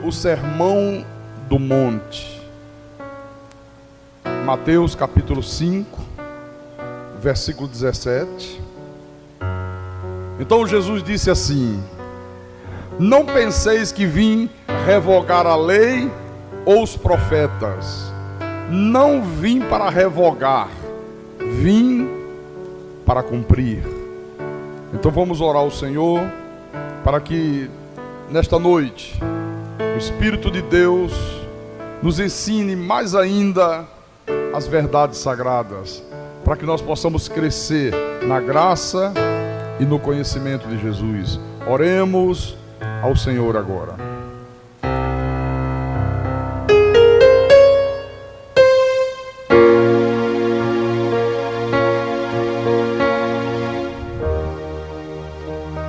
O Sermão do Monte, Mateus capítulo 5, versículo 17. Então Jesus disse assim: não penseis que vim revogar a lei ou os profetas. Não vim para revogar, vim para cumprir. Então vamos orar ao Senhor para que nesta noite o Espírito de Deus nos ensine mais ainda as verdades sagradas, para que nós possamos crescer na graça e no conhecimento de Jesus. Oremos ao Senhor agora.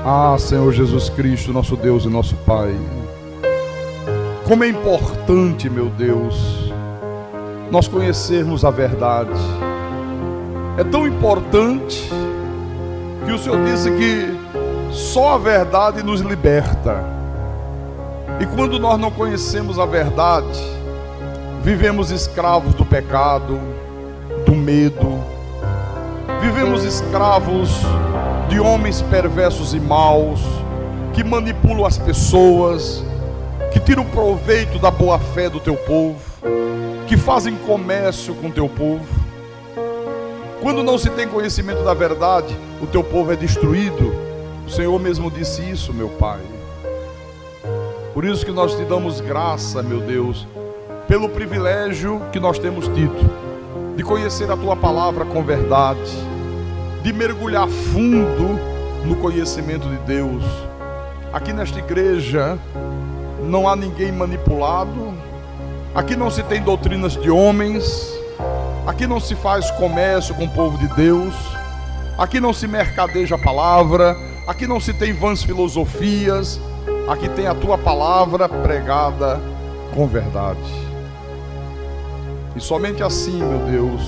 Ah, Senhor Jesus Cristo, nosso Deus e nosso Pai, como é importante, meu Deus, nós conhecermos a verdade. É tão importante que o Senhor disse que só a verdade nos liberta. E quando nós não conhecemos a verdade, vivemos escravos do pecado, do medo, vivemos escravos de homens perversos e maus, que manipulam as pessoas, que tiram proveito da boa fé do teu povo, que fazem comércio com o teu povo. Quando não se tem conhecimento da verdade, o teu povo é destruído. O Senhor mesmo disse isso, meu Pai. Por isso que nós te damos graça, meu Deus, pelo privilégio que nós temos tido de conhecer a tua palavra com verdade, de mergulhar fundo no conhecimento de Deus. Aqui nesta igreja não há ninguém manipulado, aqui não se tem doutrinas de homens, aqui não se faz comércio com o povo de Deus, aqui não se mercadeja a palavra, aqui não se tem vãs filosofias, aqui tem a tua palavra pregada com verdade. E somente assim, meu Deus,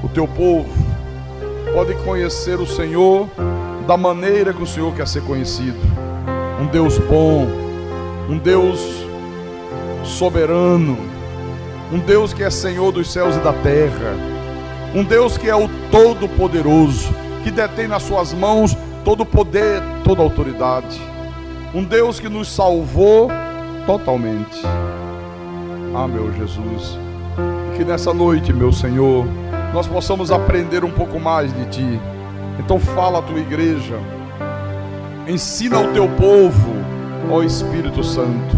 o teu povo pode conhecer o Senhor da maneira que o Senhor quer ser conhecido. Um Deus bom, um Deus soberano, um Deus que é Senhor dos céus e da terra, um Deus que é o Todo-Poderoso, que detém nas suas mãos todo o poder, toda a autoridade, um Deus que nos salvou totalmente. Ah, meu Jesus, que nessa noite, meu Senhor, nós possamos aprender um pouco mais de Ti. Então fala a Tua igreja, ensina o Teu povo, ó Espírito Santo,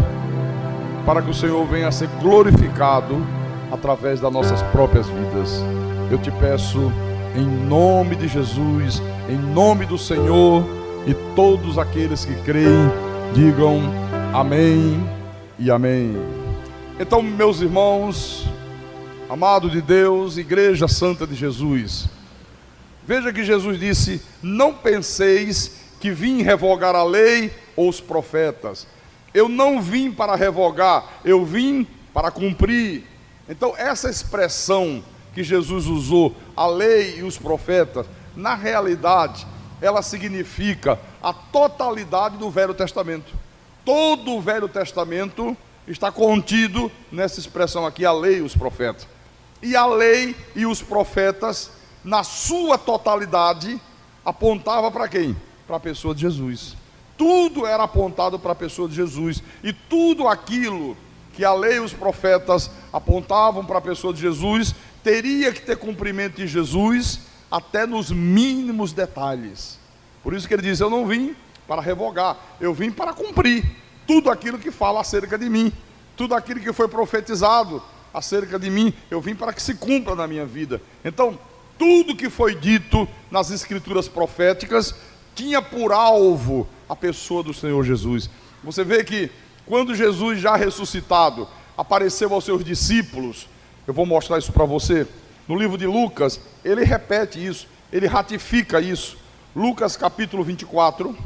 para que o Senhor venha a ser glorificado através das nossas próprias vidas. Eu te peço em nome de Jesus, em nome do Senhor, e todos aqueles que creem, digam amém e amém. Então, meus irmãos, amado de Deus, Igreja Santa de Jesus, veja que Jesus disse: não penseis que vim revogar a lei ou os profetas. Eu não vim para revogar, eu vim para cumprir. Então essa expressão que Jesus usou, a lei e os profetas, na realidade, ela significa a totalidade do Velho Testamento. Todo o Velho Testamento está contido nessa expressão aqui, a lei e os profetas. E a lei e os profetas, na sua totalidade, apontava para quem? Para a pessoa de Jesus. Tudo era apontado para a pessoa de Jesus. E tudo aquilo que a lei e os profetas apontavam para a pessoa de Jesus, teria que ter cumprimento em Jesus, até nos mínimos detalhes. Por isso que ele diz: eu não vim para revogar, eu vim para cumprir tudo aquilo que fala acerca de mim, tudo aquilo que foi profetizado acerca de mim, eu vim para que se cumpra na minha vida. Então, tudo que foi dito nas escrituras proféticas tinha por alvo a pessoa do Senhor Jesus. Você vê que quando Jesus, já ressuscitado, apareceu aos seus discípulos, eu vou mostrar isso para você, no livro de Lucas, ele repete isso, ele ratifica isso. Lucas capítulo 24,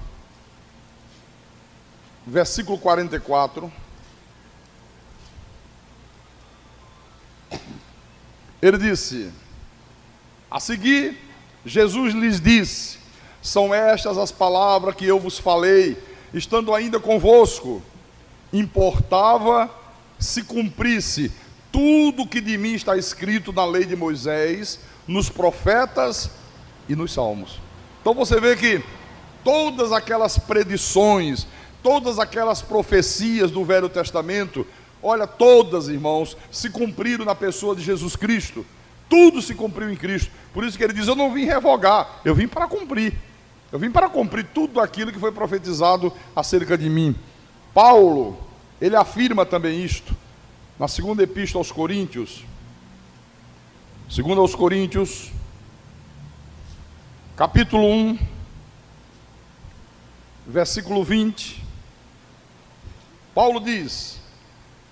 versículo 44. Ele disse: a seguir, Jesus lhes disse: são estas as palavras que eu vos falei, estando ainda convosco, importava se cumprisse tudo que de mim está escrito na lei de Moisés, nos profetas e nos salmos. Então você vê que todas aquelas predições, todas aquelas profecias do Velho Testamento, olha, todas, irmãos, se cumpriram na pessoa de Jesus Cristo. Tudo se cumpriu em Cristo. Por isso que ele diz: eu não vim revogar, eu vim para cumprir. Eu vim para cumprir tudo aquilo que foi profetizado acerca de mim. Paulo, ele afirma também isto, na segunda epístola aos Coríntios, capítulo 1, versículo 20, Paulo diz: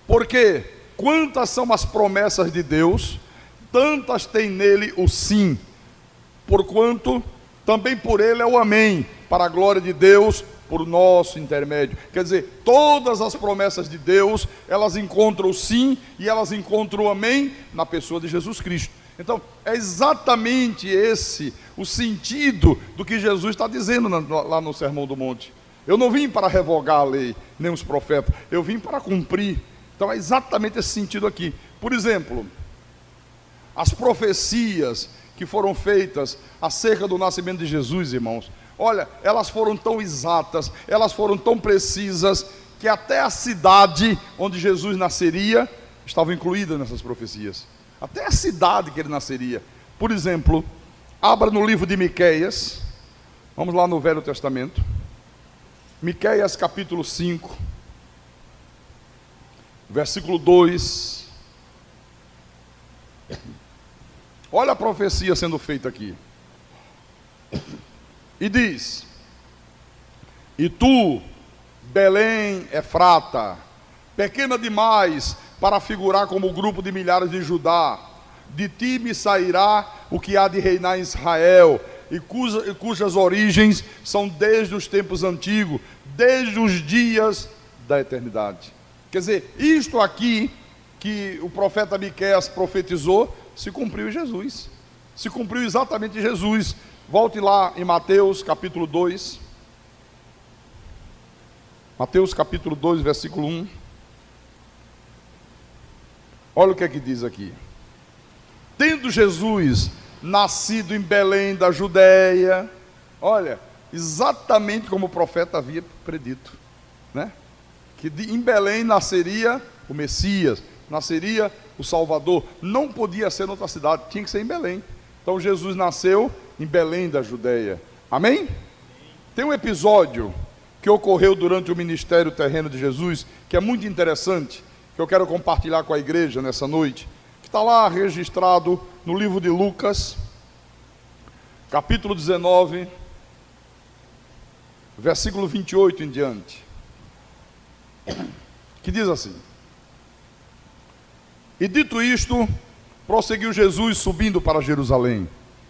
porque quantas são as promessas de Deus, tantas tem nele o sim, porquanto também por ele é o amém, para a glória de Deus, por nosso intermédio. Quer dizer, todas as promessas de Deus, elas encontram o sim e elas encontram o amém na pessoa de Jesus Cristo. Então, é exatamente esse o sentido do que Jesus está dizendo lá no Sermão do Monte. Eu não vim para revogar a lei, nem os profetas, eu vim para cumprir. Então, é exatamente esse sentido aqui. Por exemplo, as profecias que foram feitas acerca do nascimento de Jesus, irmãos, olha, elas foram tão exatas, elas foram tão precisas, que até a cidade onde Jesus nasceria estava incluída nessas profecias. Até a cidade que ele nasceria. Por exemplo, abra no livro de Miqueias, vamos lá no Velho Testamento, Miqueias capítulo 5, versículo 2. Olha a profecia sendo feita aqui. E diz: e tu, Belém Efrata, pequena demais para figurar como o grupo de milhares de Judá, de ti me sairá o que há de reinar em Israel, e cujas origens são desde os tempos antigos, desde os dias da eternidade. Quer dizer, isto aqui que o profeta Miqueias profetizou, se cumpriu em Jesus. Se cumpriu exatamente em Jesus. Volte lá em Mateus capítulo 2. Mateus capítulo 2, versículo 1. Olha o que é que diz aqui. Tendo Jesus nascido em Belém da Judéia, olha, exatamente como o profeta havia predito, né? Que em Belém nasceria o Messias, nasceria o Salvador. Não podia ser em outra cidade, tinha que ser em Belém. Então Jesus nasceu em Belém da Judéia. Amém? Tem um episódio que ocorreu durante o ministério terreno de Jesus, que é muito interessante, que eu quero compartilhar com a igreja nessa noite, que está lá registrado no livro de Lucas, capítulo 19, versículo 28 em diante, que diz assim: e dito isto, prosseguiu Jesus subindo para Jerusalém.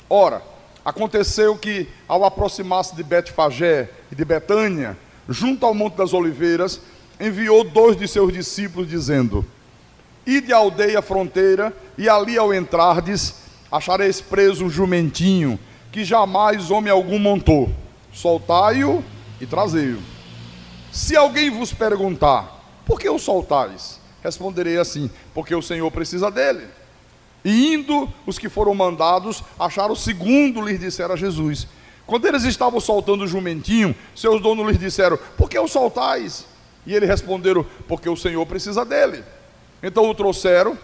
Ora, aconteceu que, ao aproximar-se de Betfagé e de Betânia, junto ao Monte das Oliveiras, enviou 2 de seus discípulos, dizendo: ide à aldeia fronteira, e ali ao entrardes, achareis preso um jumentinho, que jamais homem algum montou. Soltai-o e trazei-o. Se alguém vos perguntar: por que o soltais? Responderei assim: porque o Senhor precisa dele. E indo os que foram mandados, acharam o segundo, lhes disseram a Jesus. Quando eles estavam soltando o jumentinho, seus donos lhes disseram: por que o soltais? E eles responderam: porque o Senhor precisa dele. Então o trouxeram,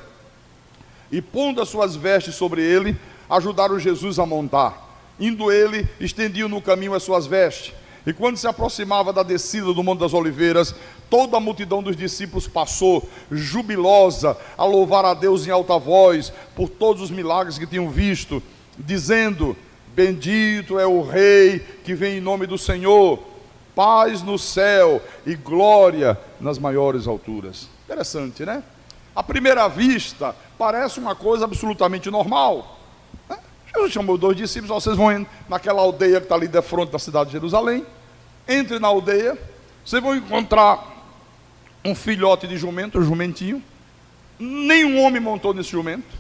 e pondo as suas vestes sobre ele, ajudaram Jesus a montar. Indo ele, estendiam no caminho as suas vestes. E quando se aproximava da descida do Monte das Oliveiras, toda a multidão dos discípulos passou, jubilosa, a louvar a Deus em alta voz, por todos os milagres que tinham visto, dizendo: bendito é o Rei que vem em nome do Senhor, paz no céu e glória nas maiores alturas. Interessante, né? À primeira vista, parece uma coisa absolutamente normal. Jesus chamou 2 discípulos: vocês vão naquela aldeia que está ali de frente da cidade de Jerusalém. Entre na aldeia, vocês vão encontrar um filhote de jumento, um jumentinho. Nenhum homem montou nesse jumento.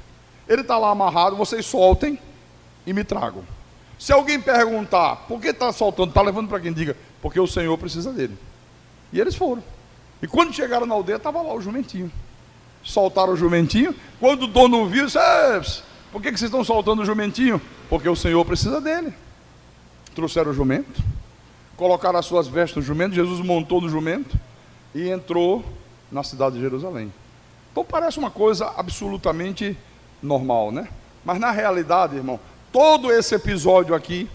Ele está lá amarrado, vocês soltem e me tragam. Se alguém perguntar: por que está soltando? Está levando para quem? Diga: porque o Senhor precisa dele. E eles foram. E quando chegaram na aldeia, estava lá o jumentinho. Soltaram o jumentinho. Quando o dono viu, disse: por que vocês estão soltando o jumentinho? Porque o Senhor precisa dele. Trouxeram o jumento, colocaram as suas vestes no jumento, Jesus montou no jumento e entrou na cidade de Jerusalém. Então parece uma coisa absolutamente normal, né? Mas na realidade, irmão, todo esse episódio aqui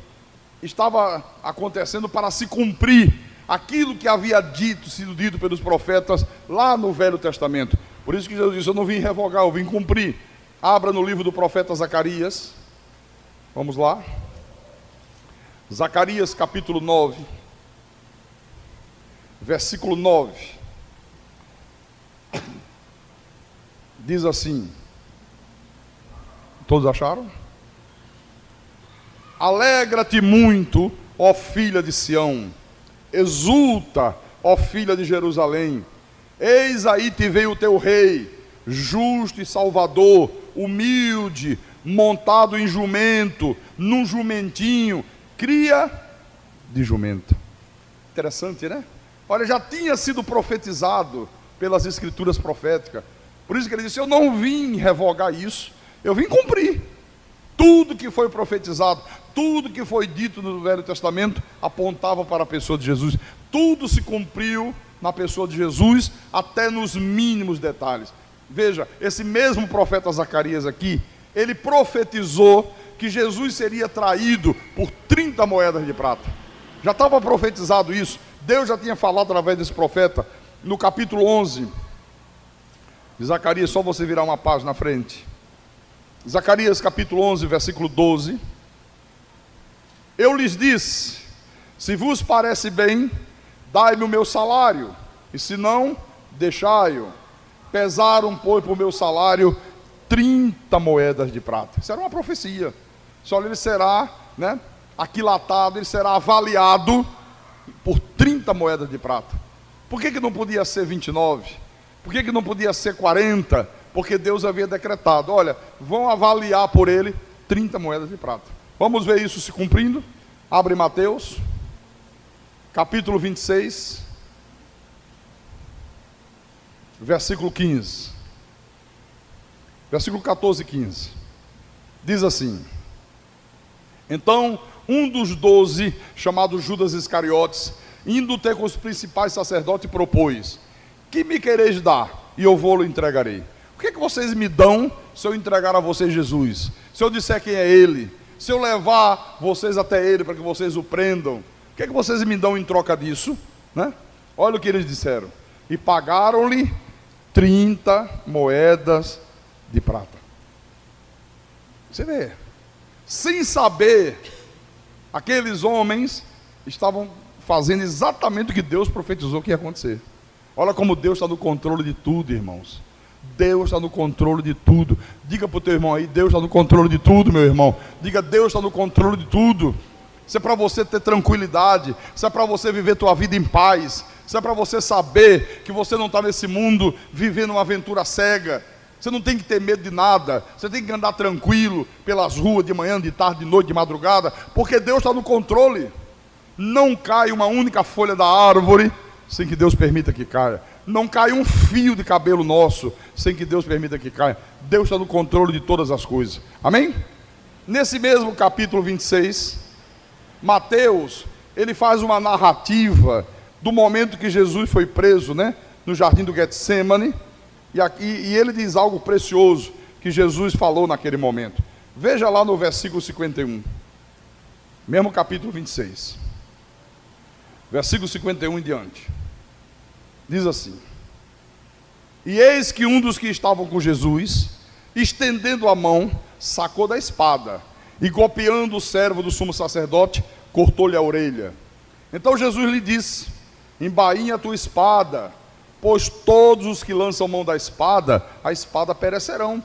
estava acontecendo para se cumprir aquilo que havia sido dito pelos profetas lá no Velho Testamento. Por isso que Jesus disse: eu não vim revogar, eu vim cumprir. Abra no livro do profeta Zacarias. Vamos lá. Zacarias capítulo 9, versículo 9. Diz assim: todos acharam? Alegra-te muito, ó filha de Sião, exulta, ó filha de Jerusalém, eis aí te veio o teu rei, justo e salvador, humilde, montado em jumento, num jumentinho, cria de jumento. Interessante, né? Olha, já tinha sido profetizado pelas escrituras proféticas. Por isso que ele disse: eu não vim revogar isso, eu vim cumprir. Tudo que foi profetizado, tudo que foi dito no Velho Testamento apontava para a pessoa de Jesus. Tudo se cumpriu na pessoa de Jesus, até nos mínimos detalhes. Veja, esse mesmo profeta Zacarias aqui, ele profetizou que Jesus seria traído por 30 moedas de prata. Já estava profetizado isso. Deus já tinha falado através desse profeta no capítulo 11 de Zacarias. Só você virar uma página à frente. Zacarias capítulo 11, versículo 12. Eu lhes disse: se vos parece bem, dai-me o meu salário, e se não, deixai-o. Pesaram, pois, por meu salário 30 moedas de prata. Isso era uma profecia. Só ele será, né, aquilatado, ele será avaliado por 30 moedas de prata. Por que não podia ser 29? Por que não podia ser 40? Porque Deus havia decretado: olha, vão avaliar por ele 30 moedas de prata. Vamos ver isso se cumprindo. Abre Mateus, capítulo 26, versículo 15. Versículo 14 e 15. Diz assim: então um dos 12, chamado Judas Iscariotes, indo ter com os principais sacerdotes, propôs: que me quereis dar, e eu vou-lo entregarei. O que vocês me dão se eu entregar a vocês Jesus? Se eu disser quem é ele? Se eu levar vocês até ele para que vocês o prendam? O que vocês me dão em troca disso? Né? Olha o que eles disseram. E pagaram-lhe 30 moedas de prata. Você vê, sem saber, aqueles homens estavam fazendo exatamente o que Deus profetizou que ia acontecer. Olha como Deus está no controle de tudo, irmãos. Deus está no controle de tudo. Diga para o teu irmão aí: Deus está no controle de tudo, meu irmão. Diga: Deus está no controle de tudo. Isso é para você ter tranquilidade. Isso é para você viver tua vida em paz. Isso é para você saber que você não está nesse mundo vivendo uma aventura cega. Você não tem que ter medo de nada. Você tem que andar tranquilo pelas ruas de manhã, de tarde, de noite, de madrugada, porque Deus está no controle. Não cai uma única folha da árvore sem que Deus permita que caia. Não cai um fio de cabelo nosso sem que Deus permita que caia. Deus está no controle de todas as coisas. Amém? Nesse mesmo capítulo 26, Mateus, ele faz uma narrativa do momento que Jesus foi preso, né, no jardim do Getsemane, e ele diz algo precioso que Jesus falou naquele momento. Veja lá no versículo 51, mesmo capítulo 26, versículo 51 em diante. Diz assim: e eis que um dos que estavam com Jesus, estendendo a mão, sacou da espada, e golpeando o servo do sumo sacerdote, cortou-lhe a orelha. Então Jesus lhe disse: embainha a tua espada, pois todos os que lançam mão da espada, a espada perecerão.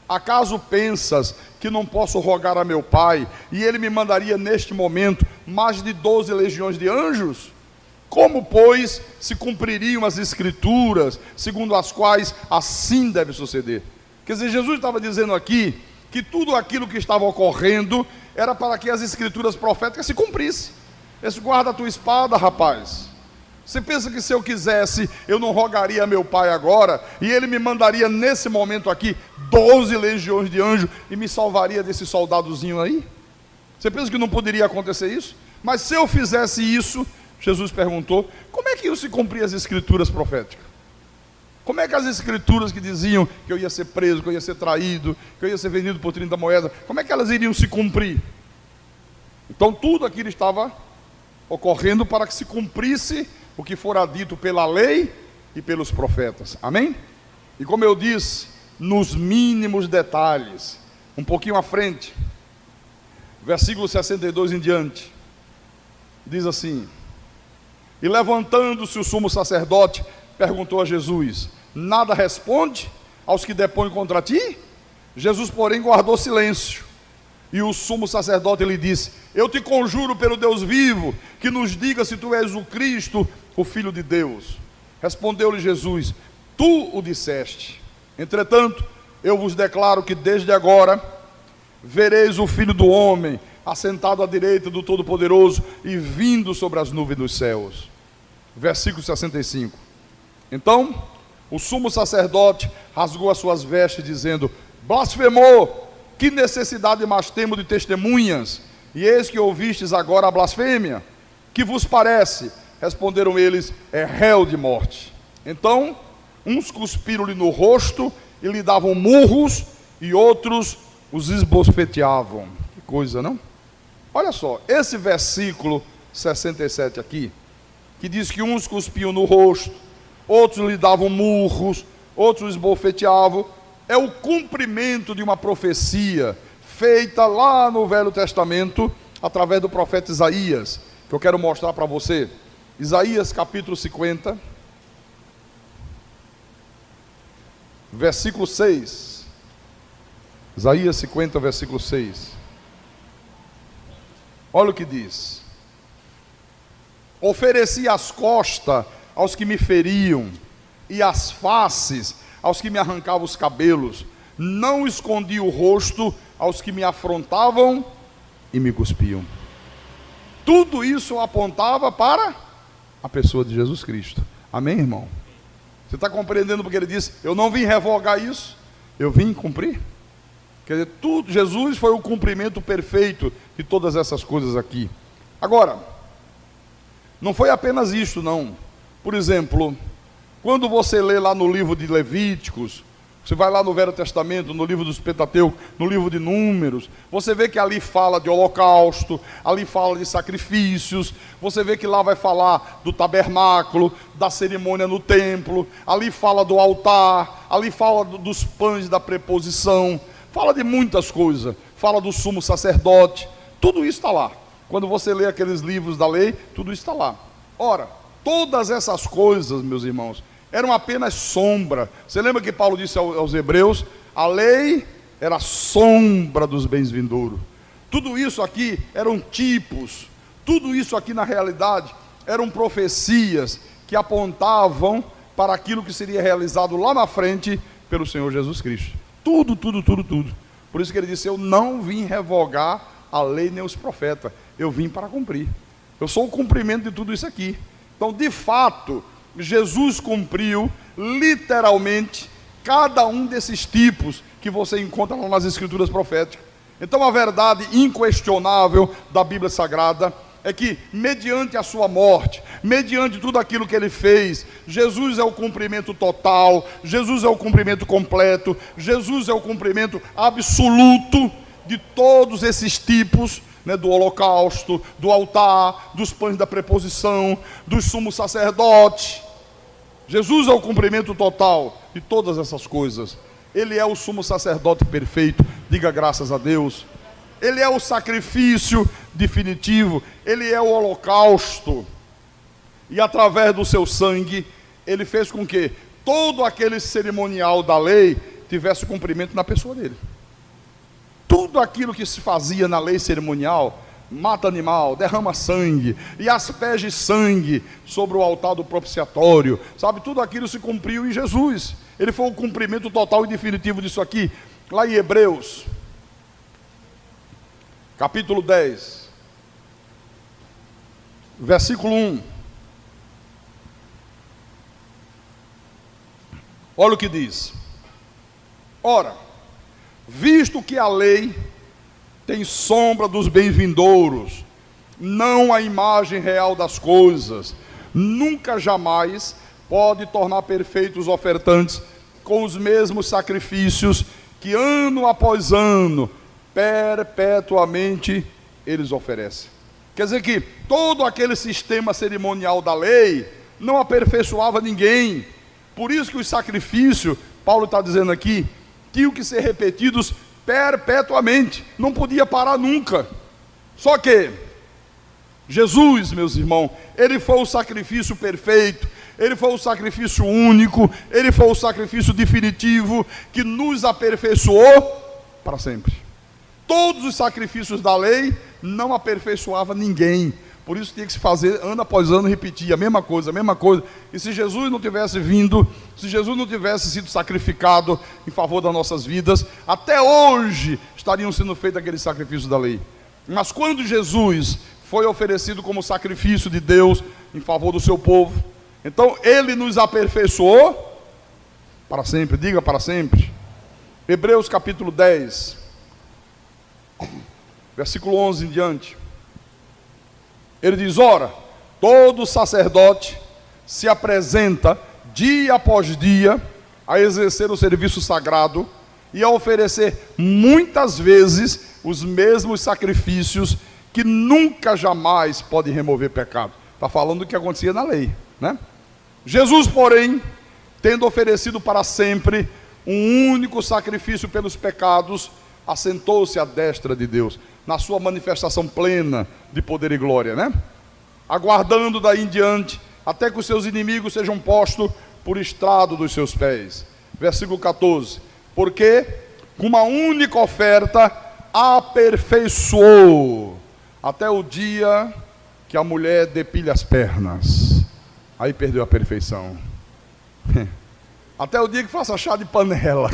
Acaso pensas que não posso rogar a meu Pai, e ele me mandaria neste momento mais de 12 legiões de anjos? Como, pois, se cumpririam as escrituras, segundo as quais assim deve suceder? Quer dizer, Jesus estava dizendo aqui que tudo aquilo que estava ocorrendo era para que as escrituras proféticas se cumprissem. Esse: guarda a tua espada, rapaz. Você pensa que se eu quisesse, eu não rogaria a meu Pai agora, e Ele me mandaria nesse momento aqui 12 legiões de anjos e me salvaria desse soldadozinho aí? Você pensa que não poderia acontecer isso? Mas se eu fizesse isso, Jesus perguntou, como é que iam se cumprir as escrituras proféticas? Como é que as escrituras que diziam que eu ia ser preso, que eu ia ser traído, que eu ia ser vendido por 30 moedas, como é que elas iriam se cumprir? Então tudo aquilo estava ocorrendo para que se cumprisse o que fora dito pela lei e pelos profetas, amém? E como eu disse, nos mínimos detalhes, um pouquinho à frente, versículo 62 em diante, diz assim: e levantando-se o sumo sacerdote, perguntou a Jesus, nada responde aos que depõem contra ti? Jesus, porém, guardou silêncio. E o sumo sacerdote lhe disse, eu te conjuro pelo Deus vivo, que nos diga se tu és o Cristo, o Filho de Deus. Respondeu-lhe Jesus, tu o disseste. Entretanto, eu vos declaro que desde agora vereis o Filho do Homem assentado à direita do Todo-Poderoso e vindo sobre as nuvens dos céus. Versículo 65. Então, o sumo sacerdote rasgou as suas vestes, dizendo, blasfemou, que necessidade mais temos de testemunhas? E eis que ouvistes agora a blasfêmia. Que vos parece? Responderam eles, é réu de morte. Então, uns cuspiram-lhe no rosto e lhe davam murros, e outros os esbofeteavam. Que coisa, não? Olha só, esse versículo 67 aqui, que diz que uns cuspiam no rosto, outros lhe davam murros, outros esbofeteavam, é o cumprimento de uma profecia feita lá no Velho Testamento, através do profeta Isaías, que eu quero mostrar para você. Isaías capítulo 50, versículo 6. Isaías 50, versículo 6. Olha o que diz: ofereci as costas aos que me feriam, e as faces aos que me arrancavam os cabelos, não escondi o rosto aos que me afrontavam e me cuspiam. Tudo isso apontava para a pessoa de Jesus Cristo, amém, irmão? Você está compreendendo porque ele disse, eu não vim revogar isso, eu vim cumprir? Quer dizer, tudo, Jesus foi o cumprimento perfeito de todas essas coisas aqui. Agora, não foi apenas isso não. Por exemplo, quando você lê lá no livro de Levíticos, você vai lá no Velho Testamento, no livro dos Pentateuco, no livro de Números, você vê que ali fala de holocausto, ali fala de sacrifícios, você vê que lá vai falar do tabernáculo, da cerimônia no templo, ali fala do altar, ali fala dos pães da preposição, fala de muitas coisas, fala do sumo sacerdote, tudo isso está lá. Quando você lê aqueles livros da lei, tudo isso está lá. Ora, todas essas coisas, meus irmãos, eram apenas sombra. Você lembra que Paulo disse aos Hebreus, a lei era sombra dos bens vindouros. Tudo isso aqui eram tipos, tudo isso aqui na realidade eram profecias que apontavam para aquilo que seria realizado lá na frente pelo Senhor Jesus Cristo. Tudo. Por isso que ele disse, eu não vim revogar a lei nem os profetas, eu vim para cumprir. Eu sou o cumprimento de tudo isso aqui. Então, de fato, Jesus cumpriu literalmente cada um desses tipos que você encontra lá nas escrituras proféticas. Então a verdade inquestionável da Bíblia Sagrada é que mediante a sua morte, mediante tudo aquilo que ele fez, Jesus é o cumprimento total, Jesus é o cumprimento completo, Jesus é o cumprimento absoluto de todos esses tipos, do holocausto, do altar, dos pães da preposição, dos sumos sacerdotes. Jesus é o cumprimento total de todas essas coisas. Ele é o sumo sacerdote perfeito, diga graças a Deus. Ele é o sacrifício definitivo, ele é o holocausto. E através do seu sangue, ele fez com que todo aquele cerimonial da lei tivesse cumprimento na pessoa dele. Tudo aquilo que se fazia na lei cerimonial, mata animal, derrama sangue, e asperge sangue sobre o altar do propiciatório, sabe, tudo aquilo se cumpriu em Jesus. Ele foi o cumprimento total e definitivo disso aqui. Lá em Hebreus, capítulo 10, versículo 1, Olha o que diz. Ora, visto que a lei tem sombra dos bem-vindouros, não a imagem real das coisas, nunca jamais pode tornar perfeitos os ofertantes com os mesmos sacrifícios que ano após ano, perpetuamente, eles oferecem. Quer dizer que todo aquele sistema cerimonial da lei não aperfeiçoava ninguém. Por isso que os sacrifícios, Paulo está dizendo aqui, tinham que ser repetidos perpetuamente, não podia parar nunca. Só que Jesus, meus irmãos, ele foi o sacrifício perfeito, ele foi o sacrifício único, ele foi o sacrifício definitivo que nos aperfeiçoou para sempre. Todos os sacrifícios da lei não aperfeiçoavam ninguém. Por isso tinha que se fazer ano após ano, repetir a mesma coisa, a mesma coisa. E se Jesus não tivesse vindo, se Jesus não tivesse sido sacrificado em favor das nossas vidas, até hoje estariam sendo feitos aqueles sacrifícios da lei. Mas quando Jesus foi oferecido como sacrifício de Deus em favor do seu povo, então ele nos aperfeiçoou para sempre, diga para sempre. Hebreus capítulo 10, versículo 11 em diante. Ele diz: ora, todo sacerdote se apresenta dia após dia a exercer o serviço sagrado e a oferecer muitas vezes os mesmos sacrifícios que nunca jamais podem remover pecado. Está falando do que acontecia na lei, né? Jesus, porém, tendo oferecido para sempre um único sacrifício pelos pecados, assentou-se à destra de Deus, na sua manifestação plena de poder e glória, né? Aguardando daí em diante, até que os seus inimigos sejam postos por estrado dos seus pés. Versículo 14. Porque com uma única oferta aperfeiçoou até o dia que a mulher depilha as pernas. Aí perdeu a perfeição. Até o dia que faça chá de panela.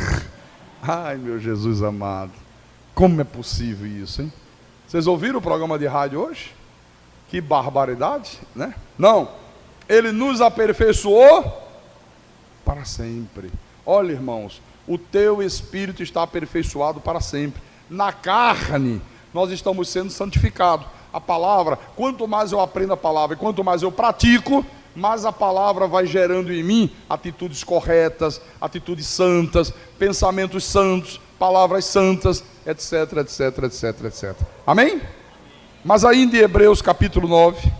Ai, meu Jesus amado. Como é possível isso, hein? Vocês ouviram o programa de rádio hoje? Que barbaridade, né? Não. Ele nos aperfeiçoou para sempre. Olha, irmãos, o teu espírito está aperfeiçoado para sempre. Na carne, nós estamos sendo santificados. A palavra, quanto mais eu aprendo a palavra e quanto mais eu pratico, mais a palavra vai gerando em mim atitudes corretas, atitudes santas, pensamentos santos, palavras santas, etc, etc, etc, etc. Amém? Mas ainda em Hebreus capítulo 9,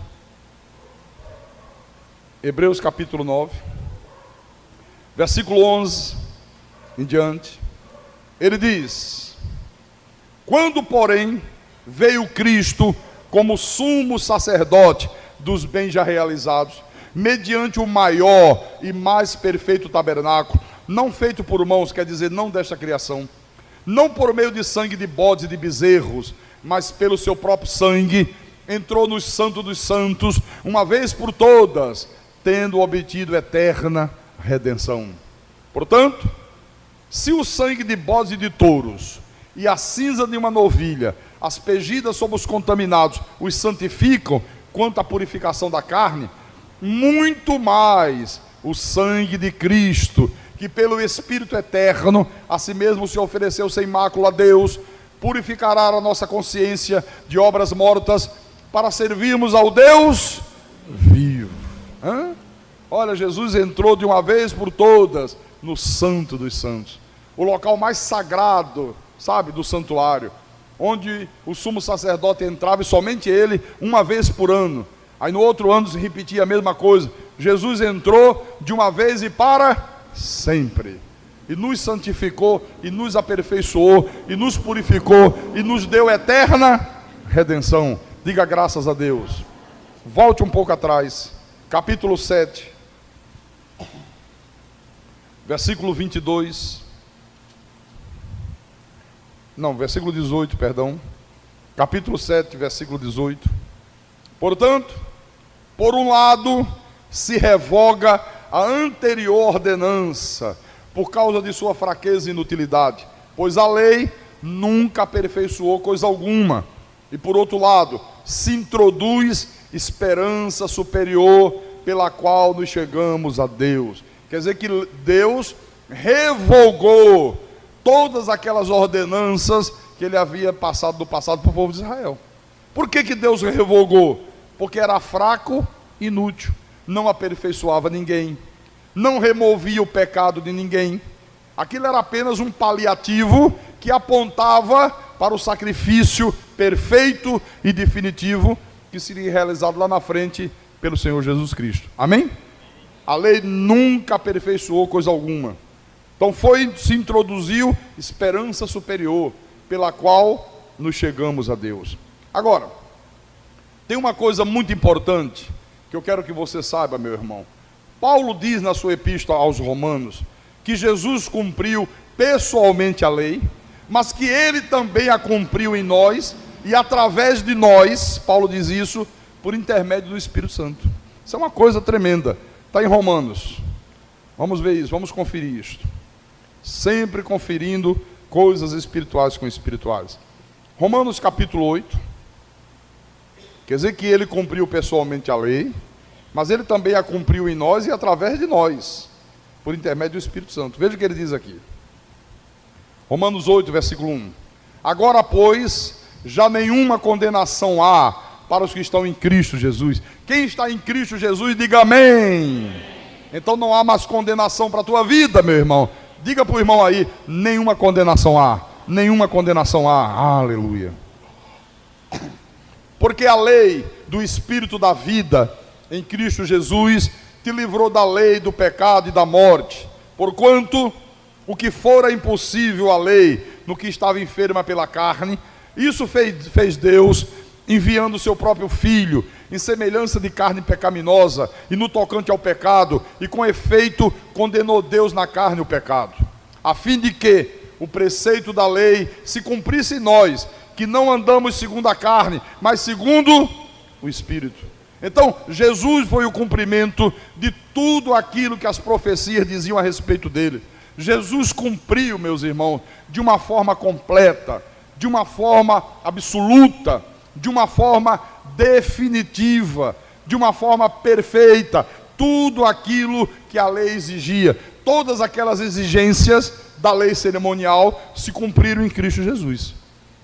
Hebreus capítulo 9, versículo 11 em diante, ele diz: quando, porém, veio Cristo como sumo sacerdote dos bens já realizados, mediante o maior e mais perfeito tabernáculo, não feito por mãos, quer dizer, não desta criação, não por meio de sangue de bodes e de bezerros, mas pelo seu próprio sangue, entrou no Santo dos Santos, uma vez por todas, tendo obtido eterna redenção. Portanto, se o sangue de bodes e de touros, e a cinza de uma novilha, aspergidas sobre os contaminados, os santificam, quanto à purificação da carne, muito mais o sangue de Cristo, que pelo Espírito eterno, a si mesmo se ofereceu sem mácula a Deus, purificará a nossa consciência de obras mortas, para servirmos ao Deus vivo. Olha, Jesus entrou de uma vez por todas no Santo dos Santos, o local mais sagrado, sabe, do santuário, onde o sumo sacerdote entrava, e somente ele, uma vez por ano. Aí no outro ano se repetia a mesma coisa. Jesus entrou de uma vez e para sempre, e nos santificou, e nos aperfeiçoou, e nos purificou, e nos deu eterna redenção. Diga graças a Deus. Volte um pouco atrás, capítulo 7, versículo 22, não, versículo 18, perdão, capítulo 7, versículo 18. Portanto, por um lado, se revoga a anterior ordenança, por causa de sua fraqueza e inutilidade, pois a lei nunca aperfeiçoou coisa alguma. E por outro lado, se introduz esperança superior, pela qual nos chegamos a Deus. Quer dizer que Deus revogou todas aquelas ordenanças que ele havia passado do passado para o povo de Israel. Por que Deus revogou? Porque era fraco, inútil, não aperfeiçoava ninguém, não removia o pecado de ninguém. Aquilo era apenas um paliativo que apontava para o sacrifício perfeito e definitivo que seria realizado lá na frente pelo Senhor Jesus Cristo. Amém? A lei nunca aperfeiçoou coisa alguma. Então se introduziu esperança superior, pela qual nos chegamos a Deus. Agora, tem uma coisa muito importante, que eu quero que você saiba, meu irmão. Paulo diz na sua epístola aos Romanos, que Jesus cumpriu pessoalmente a lei, mas que ele também a cumpriu em nós, e através de nós, Paulo diz isso, por intermédio do Espírito Santo. Isso é uma coisa tremenda. Está em Romanos. Vamos ver isso, vamos conferir isto. Sempre conferindo coisas espirituais com espirituais. Romanos capítulo 8. Quer dizer que ele cumpriu pessoalmente a lei, mas ele também a cumpriu em nós e através de nós, por intermédio do Espírito Santo. Veja o que ele diz aqui. Romanos 8, versículo 1. Agora, pois, já nenhuma condenação há para os que estão em Cristo Jesus. Quem está em Cristo Jesus, diga amém. Então não há mais condenação para a tua vida, meu irmão. Diga para o irmão aí, nenhuma condenação há. Nenhuma condenação há. Aleluia. Porque a lei do Espírito da vida em Cristo Jesus te livrou da lei, do pecado e da morte. Porquanto o que fora impossível à lei, no que estava enferma pela carne, isso fez Deus, enviando o seu próprio Filho, em semelhança de carne pecaminosa, e no tocante ao pecado, e com efeito condenou Deus na carne o pecado, a fim de que o preceito da lei se cumprisse em nós, que não andamos segundo a carne, mas segundo o Espírito. Então, Jesus foi o cumprimento de tudo aquilo que as profecias diziam a respeito dele. Jesus cumpriu, meus irmãos, de uma forma completa, de uma forma absoluta, de uma forma definitiva, de uma forma perfeita, tudo aquilo que a lei exigia, todas aquelas exigências da lei cerimonial se cumpriram em Cristo Jesus.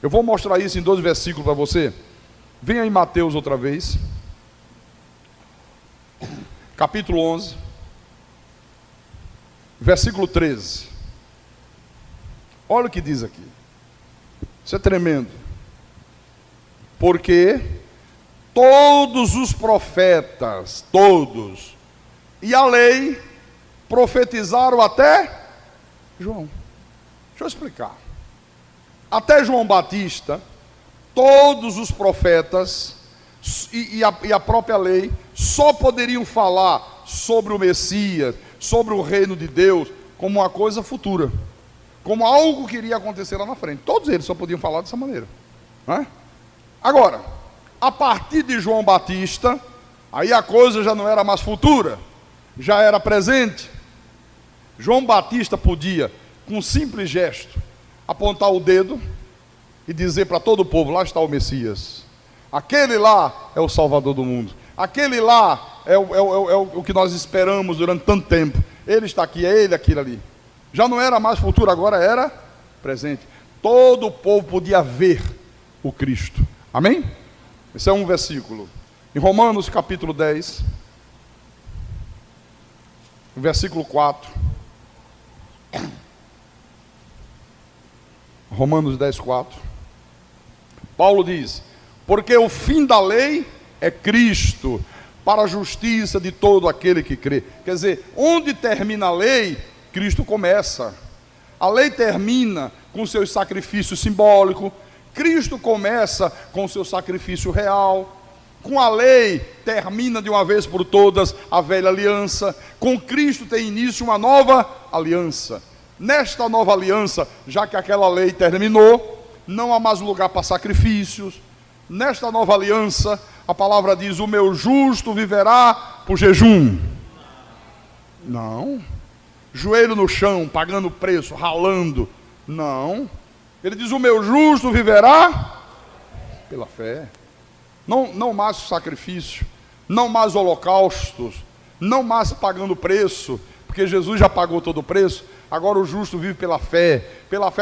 Eu vou mostrar isso em 12 versículos para você. Venha em Mateus outra vez, capítulo 11, versículo 13. Olha o que diz aqui. Isso é tremendo. Porque todos os profetas, todos, e a lei profetizaram até João. Deixa eu explicar. Até João Batista, todos os profetas e a própria lei só poderiam falar sobre o Messias, sobre o reino de Deus, como uma coisa futura, como algo que iria acontecer lá na frente. Todos eles só podiam falar dessa maneira, não é? Agora, a partir de João Batista, aí a coisa já não era mais futura, já era presente. João Batista podia, com um simples gesto, apontar o dedo e dizer para todo o povo: lá está o Messias, aquele lá é o Salvador do mundo, aquele lá é o que nós esperamos durante tanto tempo, ele está aqui, é ele, aquilo ali. Já não era mais futuro, agora era presente. Todo o povo podia ver o Cristo. Amém? Esse é um versículo. Em Romanos capítulo 10, versículo 4. Romanos 10, 4. Paulo diz: porque o fim da lei é Cristo, para a justiça de todo aquele que crê. Quer dizer, onde termina a lei, Cristo começa. A lei termina com seu sacrifício simbólico, Cristo começa com o seu sacrifício real. Com a lei termina de uma vez por todas a velha aliança. Com Cristo tem início uma nova aliança. Nesta nova aliança, já que aquela lei terminou, não há mais lugar para sacrifícios. Nesta nova aliança, a palavra diz: o meu justo viverá por jejum. Não. Joelho no chão, pagando preço, ralando. Não. Ele diz: o meu justo viverá pela fé. Não mais sacrifício, não mais holocaustos, não mais pagando preço, porque Jesus já pagou todo o preço. Agora o justo vive pela fé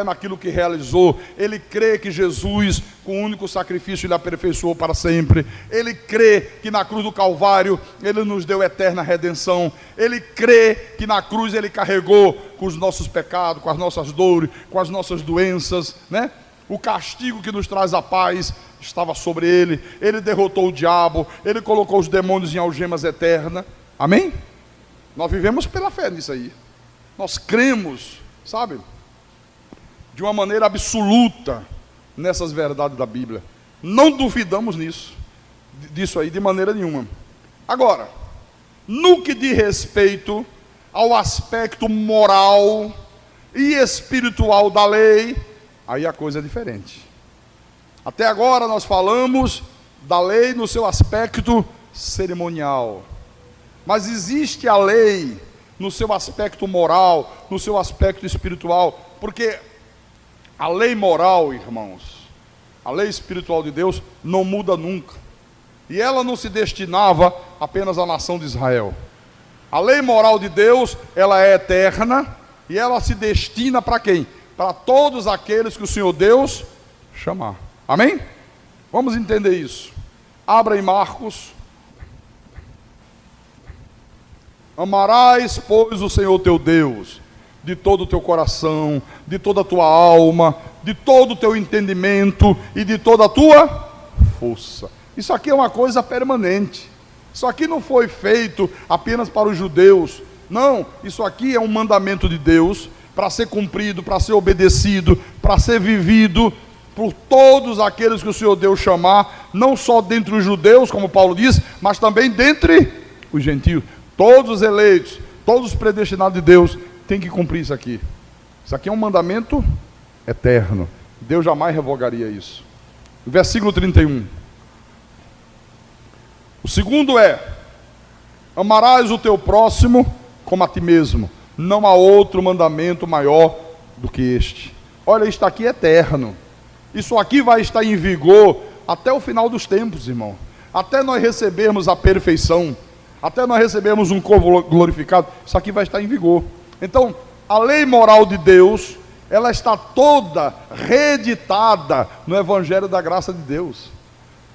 naquilo que realizou. Ele crê que Jesus, com o único sacrifício, ele aperfeiçoou para sempre. Ele crê que na cruz do Calvário ele nos deu eterna redenção. Ele crê que na cruz ele carregou com os nossos pecados, com as nossas dores, com as nossas doenças, né? O castigo que nos traz a paz estava sobre ele. Ele derrotou o diabo, ele colocou os demônios em algemas eternas. Amém? Nós vivemos pela fé nisso aí. Nós cremos, sabe, de uma maneira absoluta nessas verdades da Bíblia. Não duvidamos disso aí de maneira nenhuma. Agora, no que diz respeito ao aspecto moral e espiritual da lei, aí a coisa é diferente. Até agora nós falamos da lei no seu aspecto cerimonial. Mas existe a lei no seu aspecto moral, no seu aspecto espiritual, porque a lei moral, irmãos, a lei espiritual de Deus não muda nunca. E ela não se destinava apenas à nação de Israel. A lei moral de Deus, ela é eterna e ela se destina para quem? Para todos aqueles que o Senhor Deus chamar. Amém? Vamos entender isso. Abra em Marcos. Amarás, pois, o Senhor teu Deus de todo o teu coração, de toda a tua alma, de todo o teu entendimento e de toda a tua força. Isso aqui é uma coisa permanente. Isso aqui não foi feito apenas para os judeus. Não, isso aqui é um mandamento de Deus para ser cumprido, para ser obedecido, para ser vivido por todos aqueles que o Senhor Deus chamar, não só dentre os judeus, como Paulo diz, mas também dentre os gentios. Todos os eleitos, todos os predestinados de Deus têm que cumprir isso aqui. Isso aqui é um mandamento eterno. Deus jamais revogaria isso. Versículo 31. O segundo é: amarás o teu próximo como a ti mesmo. Não há outro mandamento maior do que este. Olha, isto aqui é eterno. Isso aqui vai estar em vigor até o final dos tempos, irmão. Até nós recebermos a perfeição. Até nós recebermos um corpo glorificado, isso aqui vai estar em vigor. Então, a lei moral de Deus, ela está toda reeditada no Evangelho da graça de Deus.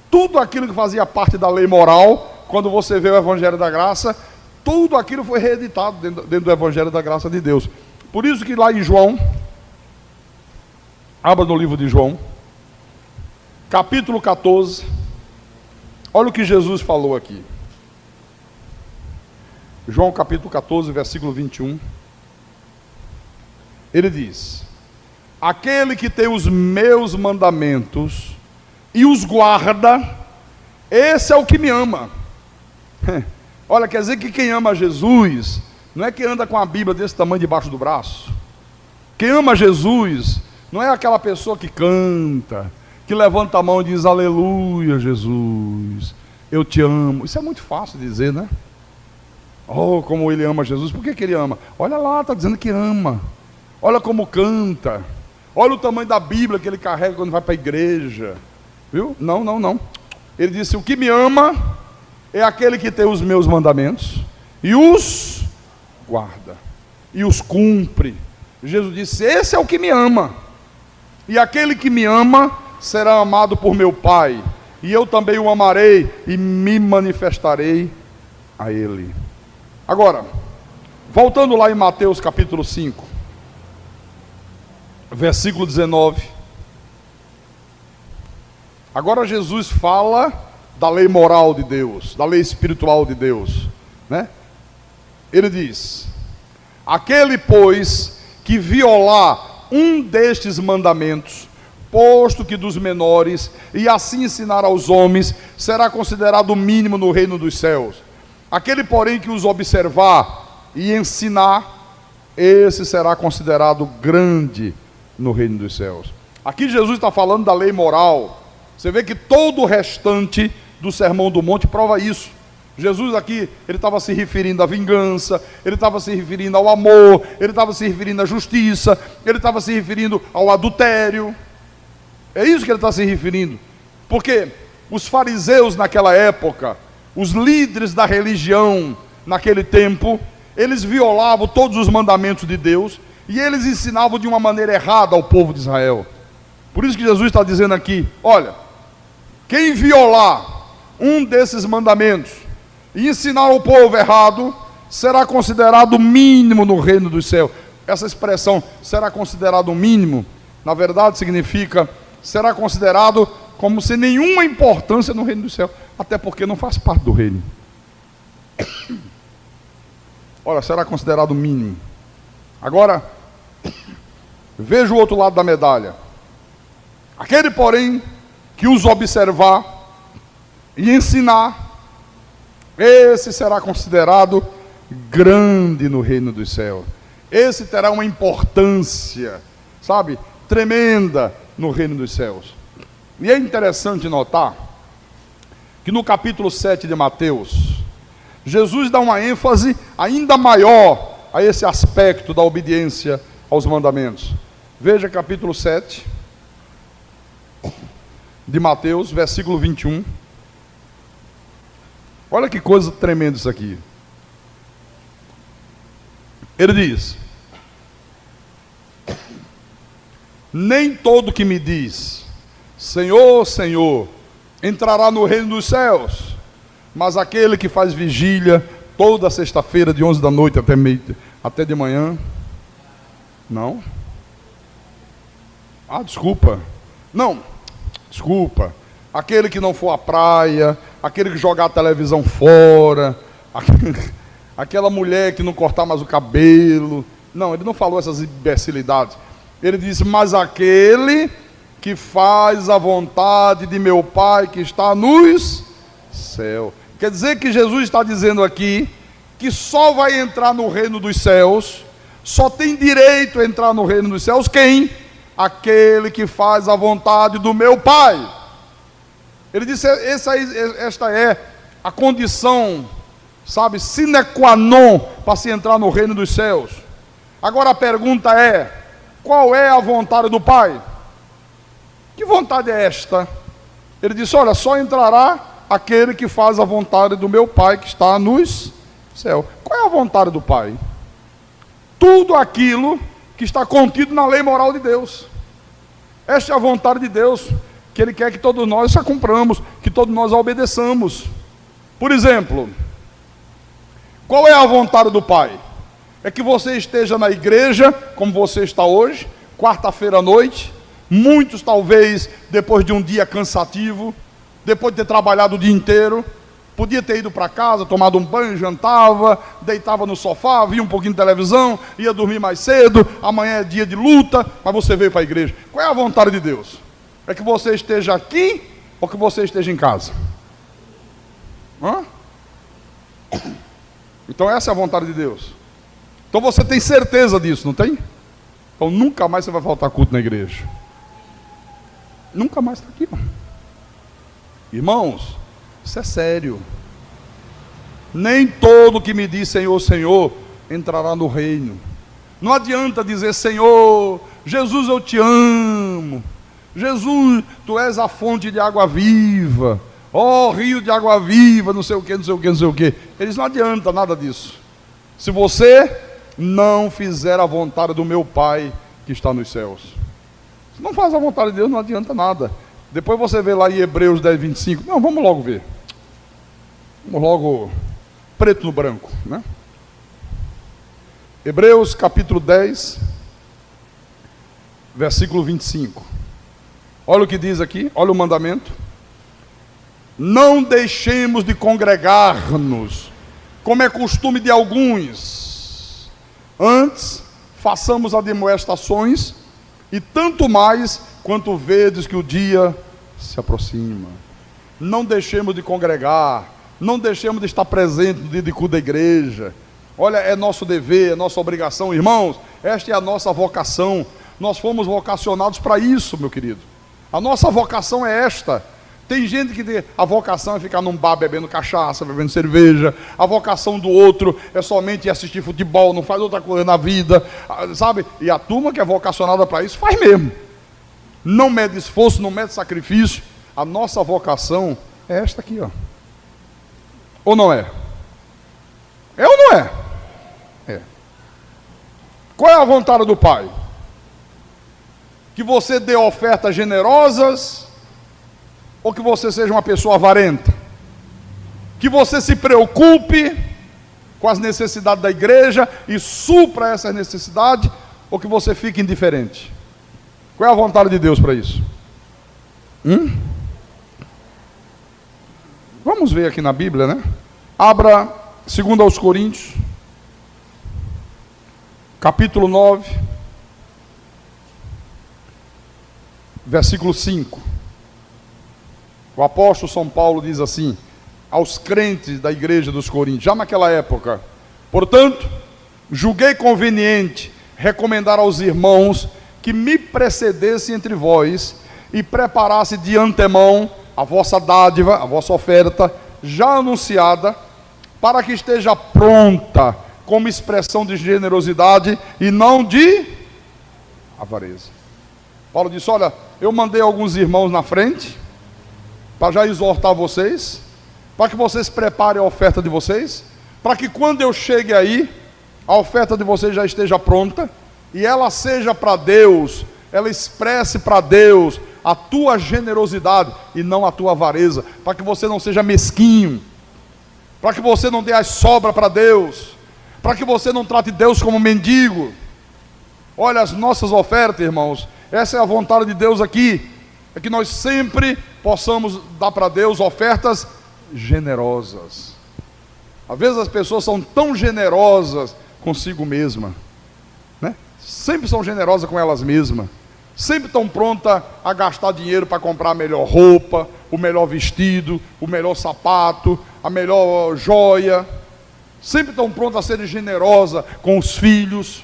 Tudo aquilo que fazia parte da lei moral, quando você vê o Evangelho da graça, tudo aquilo foi reeditado dentro do Evangelho da graça de Deus. Por isso que lá em João, abra no livro de João, capítulo 14, olha o que Jesus falou aqui. João capítulo 14, versículo 21. Ele diz: aquele que tem os meus mandamentos e os guarda, esse é o que me ama. Olha, quer dizer que quem ama Jesus não é quem anda com a Bíblia desse tamanho debaixo do braço. Quem ama Jesus não é aquela pessoa que canta, que levanta a mão e diz: aleluia, Jesus, eu te amo. Isso é muito fácil de dizer, né? Oh, como ele ama Jesus. Por que ele ama? Olha lá, está dizendo que ama. Olha como canta. Olha o tamanho da Bíblia que ele carrega quando vai para a igreja. Viu? Não. Ele disse: o que me ama é aquele que tem os meus mandamentos e os guarda, e os cumpre. Jesus disse: esse é o que me ama. E aquele que me ama será amado por meu Pai, e eu também o amarei e me manifestarei a ele. Agora, voltando lá em Mateus capítulo 5, versículo 19. Agora Jesus fala da lei moral de Deus, da lei espiritual de Deus, né? Ele diz: aquele, pois, que violar um destes mandamentos, posto que dos menores, e assim ensinar aos homens, será considerado o mínimo no reino dos céus. Aquele, porém, que os observar e ensinar, esse será considerado grande no reino dos céus. Aqui Jesus está falando da lei moral. Você vê que todo o restante do Sermão do Monte prova isso. Jesus aqui, ele estava se referindo à vingança, ele estava se referindo ao amor, ele estava se referindo à justiça, ele estava se referindo ao adultério. É isso que ele está se referindo. Porque os fariseus naquela época, os líderes da religião naquele tempo, eles violavam todos os mandamentos de Deus, E eles ensinavam de uma maneira errada ao povo de Israel. Por isso que Jesus está dizendo aqui, olha, quem violar um desses mandamentos e ensinar o povo errado, será considerado mínimo no reino dos céus. Essa expressão, será considerado mínimo, na verdade significa, será considerado como sem nenhuma importância no reino dos céus, até porque não faz parte do reino. Olha, será considerado mínimo. Agora, veja o outro lado da medalha. Aquele, porém, que os observar e ensinar, esse será considerado grande no reino dos céus. Esse terá uma importância, sabe, tremenda no reino dos céus. E é interessante notar que no capítulo 7 de Mateus, Jesus dá uma ênfase ainda maior a esse aspecto da obediência aos mandamentos. Veja capítulo 7 de Mateus, versículo 21. Olha que coisa tremenda isso aqui. Ele diz: nem todo que me diz, Senhor, Senhor, entrará no reino dos céus, mas aquele que faz vigília toda sexta-feira, de 11 da noite até de manhã. Não? Ah, desculpa. Não, desculpa. Aquele que não for à praia, aquele que jogar a televisão fora, aquela mulher que não cortar mais o cabelo. Não, ele não falou essas imbecilidades. Ele disse, mas aquele que faz a vontade de meu Pai que está nos céus. Quer dizer que Jesus está dizendo aqui que só vai entrar no reino dos céus, só tem direito a entrar no reino dos céus quem? Aquele que faz a vontade do meu Pai. Ele disse, esta é a condição, sabe, sine qua non para se entrar no reino dos céus. Agora a pergunta é, qual é a vontade do Pai? Que vontade é esta? Ele disse, olha, só entrará aquele que faz a vontade do meu Pai que está nos céus. Qual é a vontade do Pai? Tudo aquilo que está contido na lei moral de Deus. Esta é a vontade de Deus, que Ele quer que todos nós a cumpramos, que todos nós a obedeçamos. Por exemplo, qual é a vontade do Pai? É que você esteja na igreja, como você está hoje, quarta-feira à noite, muitos talvez depois de um dia cansativo, depois de ter trabalhado o dia inteiro, podia ter ido para casa, tomado um banho, jantava, deitava no sofá, via um pouquinho de televisão, ia dormir mais cedo, amanhã é dia de luta, mas você veio para a igreja. Qual é a vontade de Deus? É que você esteja aqui ou que você esteja em casa? Hã? Então essa é a vontade de Deus. Então você tem certeza disso, não tem? Então nunca mais você vai faltar culto na igreja. Nunca mais está aqui, ó. Irmãos, isso é sério. Nem todo que me diz Senhor, Senhor, entrará no reino. Não adianta dizer Senhor, Jesus eu te amo, Jesus, tu és a fonte de água viva, ó rio de água viva, não sei o que, não sei o que, não sei o que. Eles não adianta nada disso. Se você não fizer a vontade do meu Pai que está nos céus, se não faz a vontade de Deus, não adianta nada. Depois você vê lá em Hebreus 10, 25. Não, vamos logo ver. Vamos logo, preto no branco, né? Hebreus capítulo 10, versículo 25. Olha o que diz aqui, olha o mandamento. Não deixemos de congregar-nos, como é costume de alguns. Antes, façamos admoestações, e tanto mais quanto vedes que o dia se aproxima. Não deixemos de congregar, não deixemos de estar presente no dia de culto da igreja. Olha, é nosso dever, é nossa obrigação, irmãos, esta é a nossa vocação. Nós fomos vocacionados para isso, meu querido. A nossa vocação é esta. Tem gente que tem a vocação é ficar num bar bebendo cachaça, bebendo cerveja. A vocação do outro é somente assistir futebol, não faz outra coisa na vida, sabe? E a turma que é vocacionada para isso faz mesmo. Não mede esforço, não mede sacrifício. A nossa vocação é esta aqui, ó. Ou não é? É ou não é? É. Qual é a vontade do Pai? Que você dê ofertas generosas ou que você seja uma pessoa avarenta? Que você se preocupe com as necessidades da igreja e supra essas necessidades, ou que você fique indiferente? Qual é a vontade de Deus para isso? Vamos ver aqui na Bíblia, né? Abra 2 aos Coríntios, capítulo 9, versículo 5. O apóstolo São Paulo diz assim, aos crentes da igreja dos Coríntios, já naquela época: portanto, julguei conveniente recomendar aos irmãos que me precedessem entre vós e preparasse de antemão a vossa dádiva, a vossa oferta, já anunciada, para que esteja pronta como expressão de generosidade e não de avareza. Paulo disse: olha, eu mandei alguns irmãos na frente, para já exortar vocês, para que vocês preparem a oferta de vocês, para que quando eu chegue aí, a oferta de vocês já esteja pronta, e ela seja para Deus, ela expresse para Deus a tua generosidade e não a tua avareza, para que você não seja mesquinho, para que você não dê as sobras para Deus, para que você não trate Deus como mendigo. Olha, as nossas ofertas, irmãos, essa é a vontade de Deus aqui, é que nós sempre possamos dar para Deus ofertas generosas. Às vezes as pessoas são tão generosas consigo mesma, né? Sempre são generosas com elas mesmas, sempre estão prontas a gastar dinheiro para comprar a melhor roupa, o melhor vestido, o melhor sapato, a melhor joia, sempre estão prontas a serem generosas com os filhos,